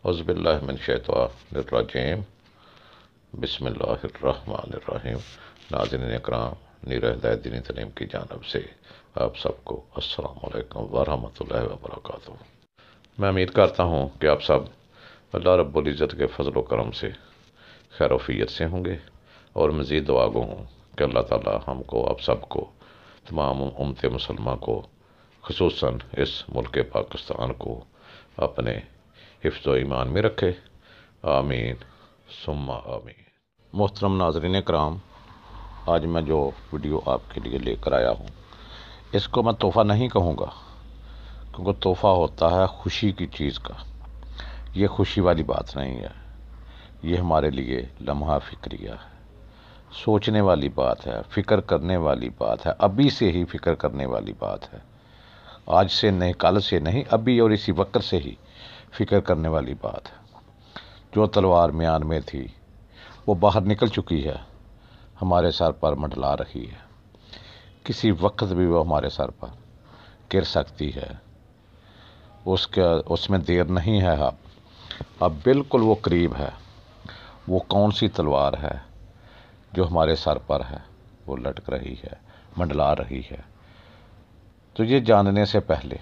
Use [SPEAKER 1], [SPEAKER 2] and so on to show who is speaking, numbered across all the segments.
[SPEAKER 1] اعوذ باللہ من الشیطان الرجیم بسم اللہ الرحمن الرحیم۔ ناظرین اکرام، نیر ہدایت دینی تعلیم کی جانب سے آپ سب کو السلام علیکم ورحمۃ اللہ وبرکاتہ۔ میں امید کرتا ہوں کہ آپ سب اللہ رب العزت کے فضل و کرم سے خیر و عافیت سے ہوں گے، اور مزید دعا گو ہوں کہ اللہ تعالی ہم کو، آپ سب کو، تمام امت مسلمہ کو، خصوصاً اس ملک پاکستان کو اپنے حفظ و ایمان میں رکھے، آمین ثم آمین۔ محترم ناظرین کرام، آج میں جو ویڈیو آپ کے لیے لے کر آیا ہوں، اس کو میں تحفہ نہیں کہوں گا، کیونکہ تحفہ ہوتا ہے خوشی کی چیز کا۔ یہ خوشی والی بات نہیں ہے، یہ ہمارے لیے لمحہ فکریہ ہے، سوچنے والی بات ہے، فکر کرنے والی بات ہے، ابھی سے ہی فکر کرنے والی بات ہے، آج سے نہیں، کل سے نہیں، ابھی اور اسی وقت سے ہی فکر کرنے والی بات ہے۔ جو تلوار میان میں تھی وہ باہر نکل چکی ہے، ہمارے سر پر منڈلا رہی ہے، کسی وقت بھی وہ ہمارے سر پر گر سکتی ہے، اس میں دیر نہیں ہے۔ اب بالکل وہ قریب ہے۔ وہ کون سی تلوار ہے جو ہمارے سر پر ہے، وہ لٹک رہی ہے، منڈلا رہی ہے؟ تو یہ جاننے سے پہلے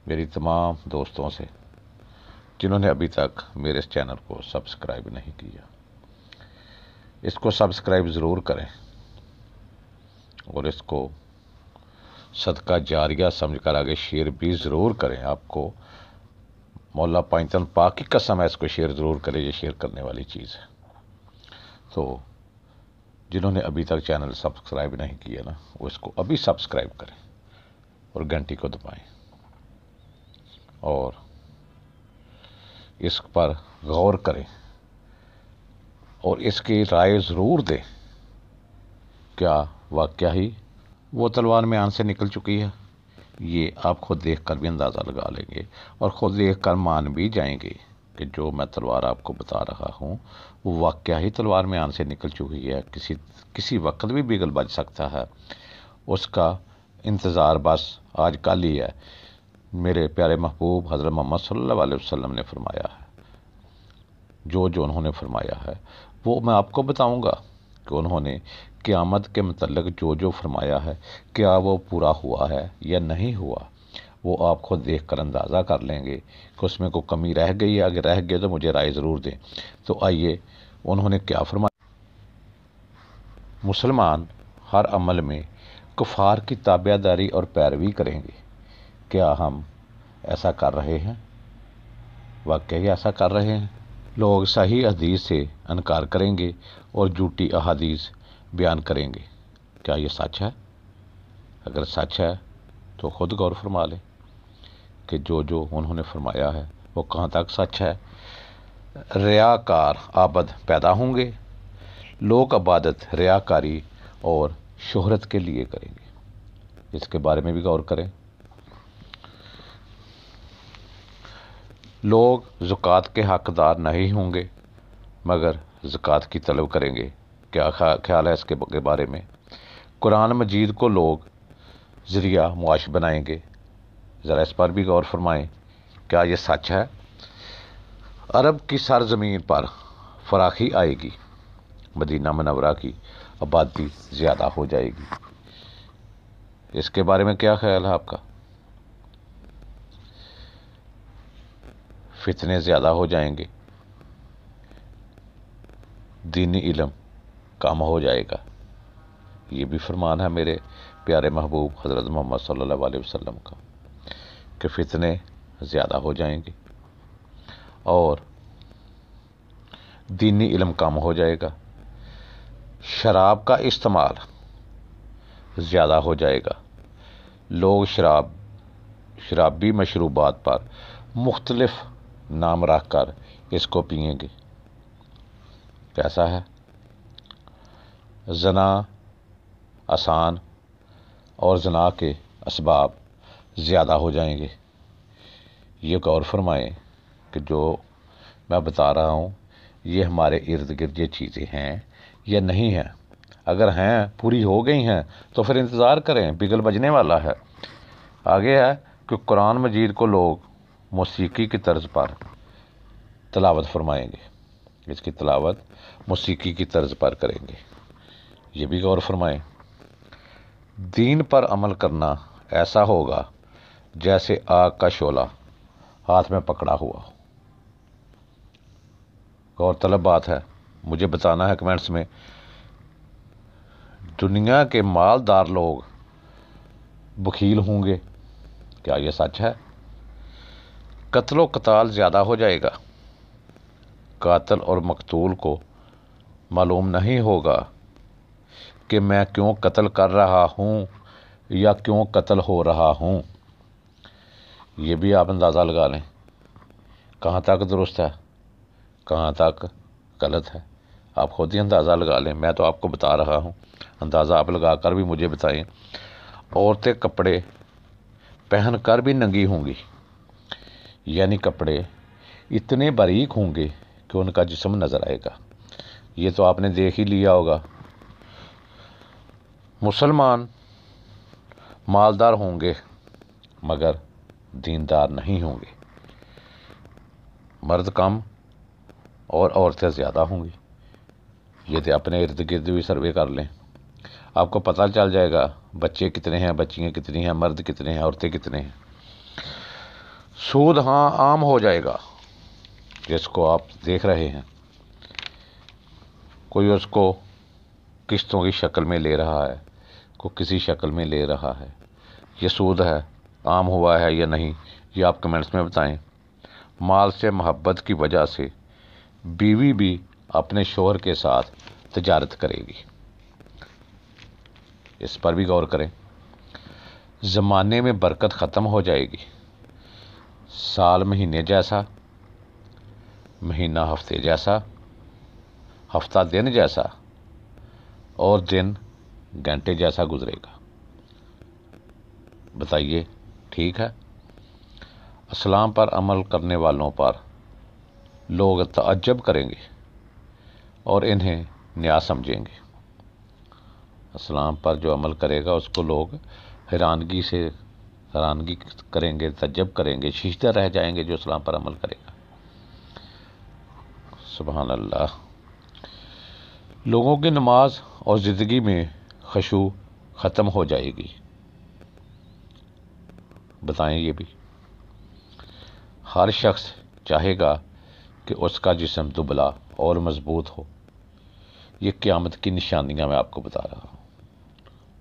[SPEAKER 1] میری تمام دوستوں سے جنہوں نے ابھی تک میرے اس چینل کو سبسکرائب نہیں کیا، اس کو سبسکرائب ضرور کریں، اور اس کو صدقہ جاریہ سمجھ کر آگے شیئر بھی ضرور کریں۔ آپ کو مولا پائنتن پاک کی قسم ہے، اس کو شیئر ضرور کریں، یہ شیئر کرنے والی چیز ہے۔ تو جنہوں نے ابھی تک چینل سبسکرائب نہیں کیا نا، وہ اس کو ابھی سبسکرائب کریں اور گھنٹی کو دبائیں، اور اس پر غور کریں، اور اس کی رائے ضرور دیں۔ کیا واقعہ ہی وہ تلوار میان سے نکل چکی ہے؟ یہ آپ خود دیکھ کر بھی اندازہ لگا لیں گے، اور خود دیکھ کر مان بھی جائیں گے کہ جو میں تلوار آپ کو بتا رہا ہوں وہ واقعہ ہی تلوار میان سے نکل چکی ہے۔ کسی وقت بھی بگل بج سکتا ہے، اس کا انتظار بس آج کل ہی ہے۔ میرے پیارے محبوب حضرت محمد صلی اللہ علیہ وسلم نے فرمایا ہے، جو انہوں نے فرمایا ہے وہ میں آپ کو بتاؤں گا کہ انہوں نے قیامت کے متعلق جو فرمایا ہے، کیا وہ پورا ہوا ہے یا نہیں ہوا، وہ آپ خود دیکھ کر اندازہ کر لیں گے کہ اس میں کوئی کمی رہ گئی ہے۔ اگر رہ گئی تو مجھے رائے ضرور دیں۔ تو آئیے، انہوں نے کیا فرمایا؟ مسلمان ہر عمل میں کفار کی تابع داری اور پیروی کریں گے۔ کیا ہم ایسا کر رہے ہیں؟ واقعی ایسا کر رہے ہیں؟ لوگ صحیح حدیث سے انکار کریں گے اور جھوٹی احادیث بیان کریں گے۔ کیا یہ سچ ہے؟ اگر سچ ہے تو خود غور فرما لیں کہ جو انہوں نے فرمایا ہے وہ کہاں تک سچ ہے۔ ریاکار عابد پیدا ہوں گے، لوگ عبادت ریاکاری اور شہرت کے لیے کریں گے۔ اس کے بارے میں بھی غور کریں۔ لوگ زکوٰۃ کے حقدار نہیں ہوں گے مگر زکوٰۃ کی طلب کریں گے۔ کیا خیال ہے اس کے بارے میں؟ قرآن مجید کو لوگ ذریعہ معاش بنائیں گے، ذرا اس پر بھی غور فرمائیں۔ کیا یہ سچ ہے؟ عرب کی سرزمین پر فراخی آئے گی، مدینہ منورہ کی آبادی زیادہ ہو جائے گی۔ اس کے بارے میں کیا خیال ہے آپ کا؟ فتنے زیادہ ہو جائیں گے، دینی علم کم ہو جائے گا۔ یہ بھی فرمان ہے میرے پیارے محبوب حضرت محمد صلی اللہ علیہ وسلم کا کہ فتنے زیادہ ہو جائیں گے اور دینی علم کم ہو جائے گا۔ شراب کا استعمال زیادہ ہو جائے گا، لوگ شرابی مشروبات پر مختلف نام رکھ کر اس کو پئیں گے۔ کیسا ہے؟ زنا آسان اور زنا کے اسباب زیادہ ہو جائیں گے۔ یہ غور فرمائیں کہ جو میں بتا رہا ہوں یہ ہمارے ارد گرد یہ چیزیں ہیں یا نہیں ہیں۔ اگر ہیں، پوری ہو گئی ہیں، تو پھر انتظار کریں، بگل بجنے والا ہے۔ آگے ہے کہ قرآن مجید کو لوگ موسیقی کی طرز پر تلاوت فرمائیں گے، اس کی تلاوت موسیقی کی طرز پر کریں گے۔ یہ بھی غور فرمائیں، دین پر عمل کرنا ایسا ہوگا جیسے آگ کا شعلہ ہاتھ میں پکڑا ہوا ہو۔ غور طلب بات ہے، مجھے بتانا ہے کمنٹس میں، دنیا کے مالدار لوگ بخیل ہوں گے؟ کیا یہ سچ ہے؟ قتل و قتال زیادہ ہو جائے گا، قاتل اور مقتول کو معلوم نہیں ہوگا کہ میں کیوں قتل کر رہا ہوں یا کیوں قتل ہو رہا ہوں۔ یہ بھی آپ اندازہ لگا لیں کہاں تک درست ہے، کہاں تک غلط ہے، آپ خود ہی اندازہ لگا لیں، میں تو آپ کو بتا رہا ہوں، اندازہ آپ لگا کر بھی مجھے بتائیں۔ عورتیں کپڑے پہن کر بھی ننگی ہوں گی، یعنی کپڑے اتنے باریک ہوں گے کہ ان کا جسم نظر آئے گا۔ یہ تو آپ نے دیکھ ہی لیا ہوگا۔ مسلمان مالدار ہوں گے مگر دیندار نہیں ہوں گے، مرد کم اور عورتیں زیادہ ہوں گی۔ یہ تو اپنے ارد گرد بھی سروے کر لیں، آپ کو پتہ چل جائے گا بچے کتنے ہیں، بچیاں کتنی ہیں، مرد کتنے ہیں، عورتیں کتنے ہیں۔ سود ہاں عام ہو جائے گا، جس کو آپ دیکھ رہے ہیں، کوئی اس کو قسطوں کی شکل میں لے رہا ہے، کوئی کسی شکل میں لے رہا ہے۔ یہ سود ہے، عام ہوا ہے یا نہیں، یہ آپ کمنٹس میں بتائیں۔ مال سے محبت کی وجہ سے بیوی بھی اپنے شوہر کے ساتھ تجارت کرے گی، اس پر بھی غور کریں۔ زمانے میں برکت ختم ہو جائے گی، سال مہینے جیسا، مہینہ ہفتے جیسا، ہفتہ دن جیسا اور دن گھنٹے جیسا گزرے گا۔ بتائیے ٹھیک ہے؟ اسلام پر عمل کرنے والوں پر لوگ تعجب کریں گے اور انہیں نیا سمجھیں گے۔ اسلام پر جو عمل کرے گا اس کو لوگ حیرانگی کریں گے، تعجب کریں گے، شیشتہ رہ جائیں گے جو اسلام پر عمل کرے گا۔ سبحان اللہ۔ لوگوں کی نماز اور زندگی میں خشوع ختم ہو جائے گی۔ بتائیں یہ بھی، ہر شخص چاہے گا کہ اس کا جسم دبلا اور مضبوط ہو۔ یہ قیامت کی نشانیاں میں آپ کو بتا رہا ہوں،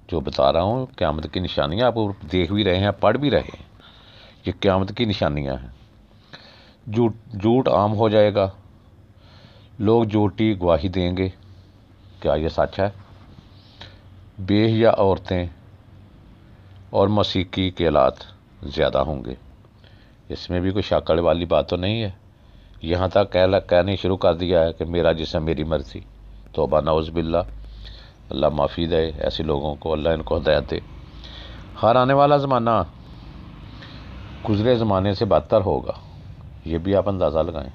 [SPEAKER 1] جو بتا رہا ہوں قیامت کی نشانیاں آپ دیکھ بھی رہے ہیں، پڑھ بھی رہے ہیں، یہ قیامت کی نشانیاں ہیں۔ جھوٹ عام ہو جائے گا، لوگ جھوٹی گواہی دیں گے۔ کیا یہ سچ ہے؟ بے حیا عورتیں اور موسیقی کے آلات زیادہ ہوں گے، اس میں بھی کوئی شاکڑ والی بات تو نہیں ہے۔ یہاں تک کہنے شروع کر دیا ہے کہ میرا جسم میری مرضی۔ توبہ نعوذ باللہ، اللہ معافی دے ایسے لوگوں کو، اللہ ان کو ہدایت دے۔ ہر آنے والا زمانہ گزرے زمانے سے بدتر ہوگا، یہ بھی آپ اندازہ لگائیں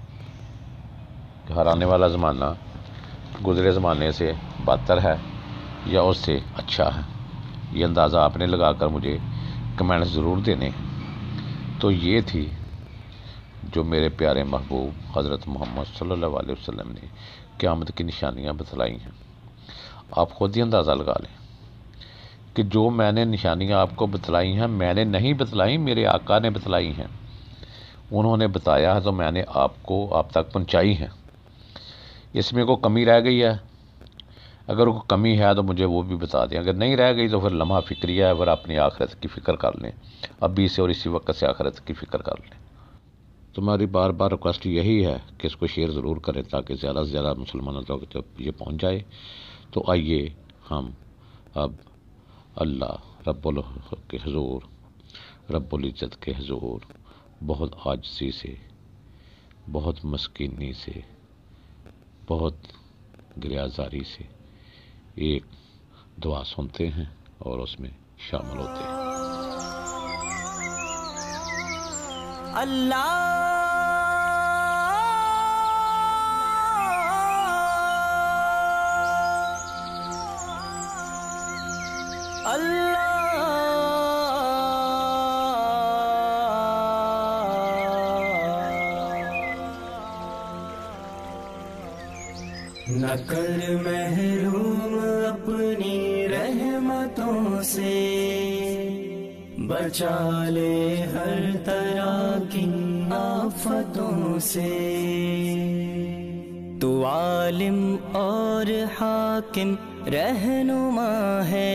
[SPEAKER 1] کہ ہر آنے والا زمانہ گزرے زمانے سے بدتر ہے یا اس سے اچھا ہے۔ یہ اندازہ آپ نے لگا کر مجھے کمنٹس ضرور دینے ہیں۔ تو یہ تھی جو میرے پیارے محبوب حضرت محمد صلی اللہ علیہ وسلم نے قیامت کی نشانیاں بتلائی ہیں۔ آپ خود ہی اندازہ لگا لیں کہ جو میں نے نشانیاں آپ کو بتلائی ہیں، میں نے نہیں بتلائی، میرے آقا نے بتلائی ہیں۔ انہوں نے بتایا ہے تو میں نے آپ تک پہنچائی ہیں۔ اس میں کوئی کمی رہ گئی ہے؟ اگر کوئی کمی ہے تو مجھے وہ بھی بتا دیں، اگر نہیں رہ گئی تو پھر لمحہ فکریہ ہے، اگر اپنی آخرت کی فکر کر لیں، ابھی سے اور اسی وقت سے آخرت کی فکر کر لیں۔ تمہاری بار بار ریکویسٹ یہی ہے کہ اس کو شیئر ضرور کریں تاکہ زیادہ سے زیادہ مسلمانوں تک یہ پہنچ جائے۔ تو آئیے ہم اب اللہ رب العزت کے حضور، رب العزت کے حضور بہت عاجزی سے، بہت مسکینی سے، بہت گریازاری سے ایک دعا سنتے ہیں اور اس میں شامل ہوتے ہیں۔
[SPEAKER 2] اللہ نہ کر محروم اپنی رحمتوں سے، بچا لے ہر طرح کی آفتوں سے۔ تو عالم اور حاکم رہنما ہے،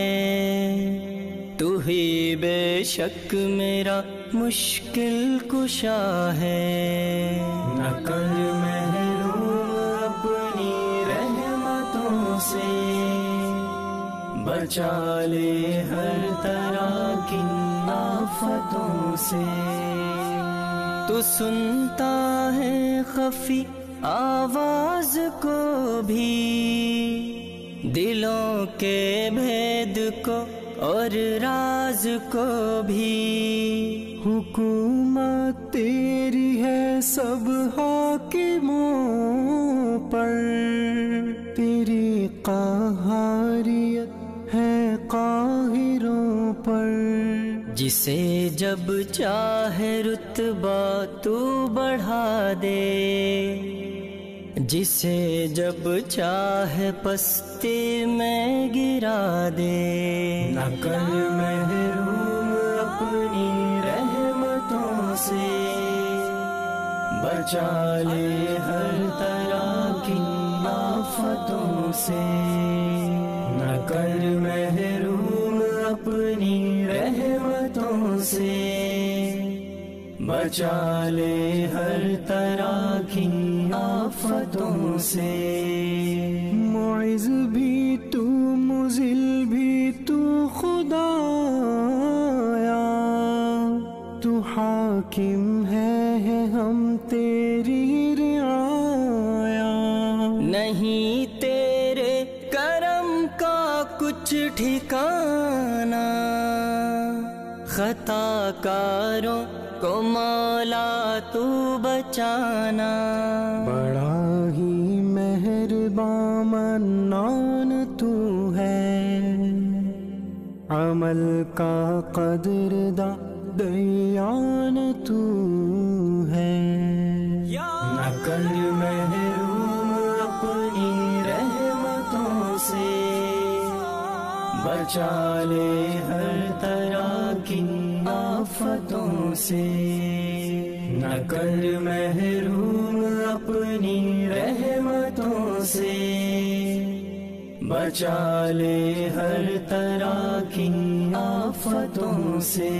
[SPEAKER 2] تو ہی بے شک میرا مشکل کشا ہے۔ نہ کر محروم اپنی رحمتوں سے، بچا لے ہر طرح کی آفتوں سے۔ تو سنتا ہے خفی آواز کو بھی، دلوں کے بھید کو اور راز کو بھی۔
[SPEAKER 3] حکومت تیری ہے سب حاکموں پر، تیری قہاریت ہے قاہروں پر۔
[SPEAKER 2] جسے جب چاہے رتبہ تو بڑھا دے، جسے جب چاہے پستی میں گرا دے۔ نہ کر محروم اپنی رحمتوں سے، بچا لے ہر طرح کی آفتوں سے۔ نہ کر محروم اپنی رحمتوں سے، بچا لے ہر طرح کی آفتوں سے۔
[SPEAKER 3] معز بھی تو مذل بھی تو خدایا، تو حاکم ہے ہم تیری رعایا۔
[SPEAKER 2] نہیں تیرے کرم کا کچھ ٹھکانہ، خطا کاروں کو مولا تو بچانا۔
[SPEAKER 3] بڑا ہی مہربان منان تو ہے، عمل کا قدرداں دیان تو ہے۔
[SPEAKER 2] نہ کر محروم اپنی رحمتوں سے، بچا لے ہر طرح کی آفتوں سے۔ نہ کر محروم اپنی رحمتوں سے، بچا لے ہر طرح کی آفتوں سے۔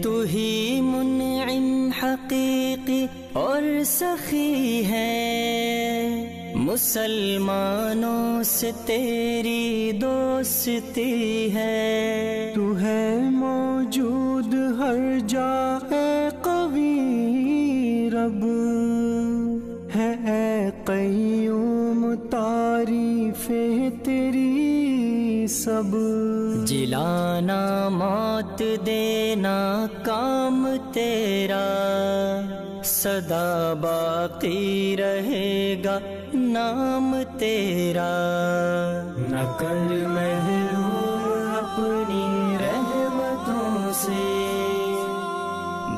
[SPEAKER 2] تو ہی منعم حقیقی اور سخی ہے، مسلمانوں سے تیری دوستی ہے۔
[SPEAKER 3] تو ہے موجود ہر جا اے قوی رب، ہے اے قیوم تعریف تیری سب۔
[SPEAKER 2] جلانا موت دینا کام تیرا، سدا باقی رہے گا نام تیرا۔ نہ کر محروم اپنی رحمتوں سے،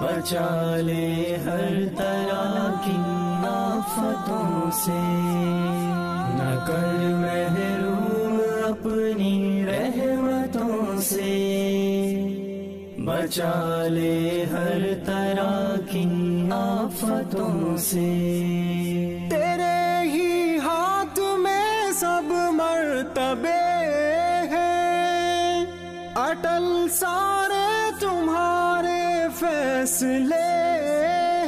[SPEAKER 2] بچا لے ہر طرح کی آفتوں سے۔ نہ کر محروم اپنی رحمتوں سے، بچا لے ہر طرح کی آفتوں سے۔
[SPEAKER 3] تیرے ہی ہاتھ میں سب مرتبے ہیں، اٹل سارے تمہارے فیصلے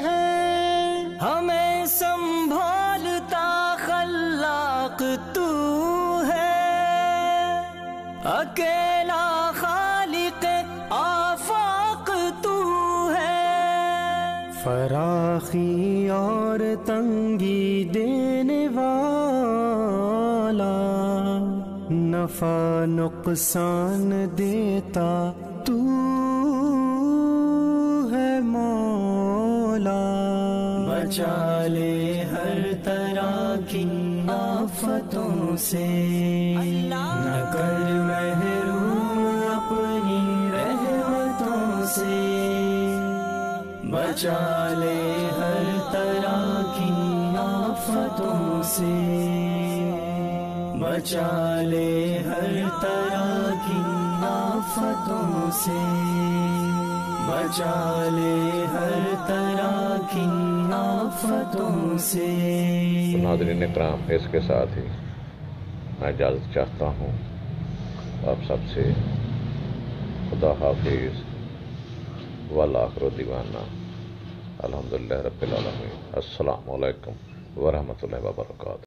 [SPEAKER 3] ہیں۔
[SPEAKER 2] ہمیں سنبھالتا خلاق تو ہے، اکیلا خالق آفاق تو ہے۔
[SPEAKER 3] فراخی اور تنگی دینے والا، نفع نقصان دیتا تو ہے مولا۔
[SPEAKER 2] بچا لے ہر طرح کی آفتوں سے، نہ کر محروم اپنی رحمتوں سے، بچا لے ہر طرح کی آفتوں سے۔
[SPEAKER 3] بچا لے ہر طرح کی آفتوں سے، بچا لے ہر طرح کی آفتوں سے۔
[SPEAKER 1] ناظرین اکرام، اس کے ساتھ ہی میں اجازت چاہتا ہوں آپ سب سے۔ خدا حافظ، والآخر دعوانا الحمدللہ رب العالمین۔ السلام علیکم ورحمۃ اللہ وبرکاتہ۔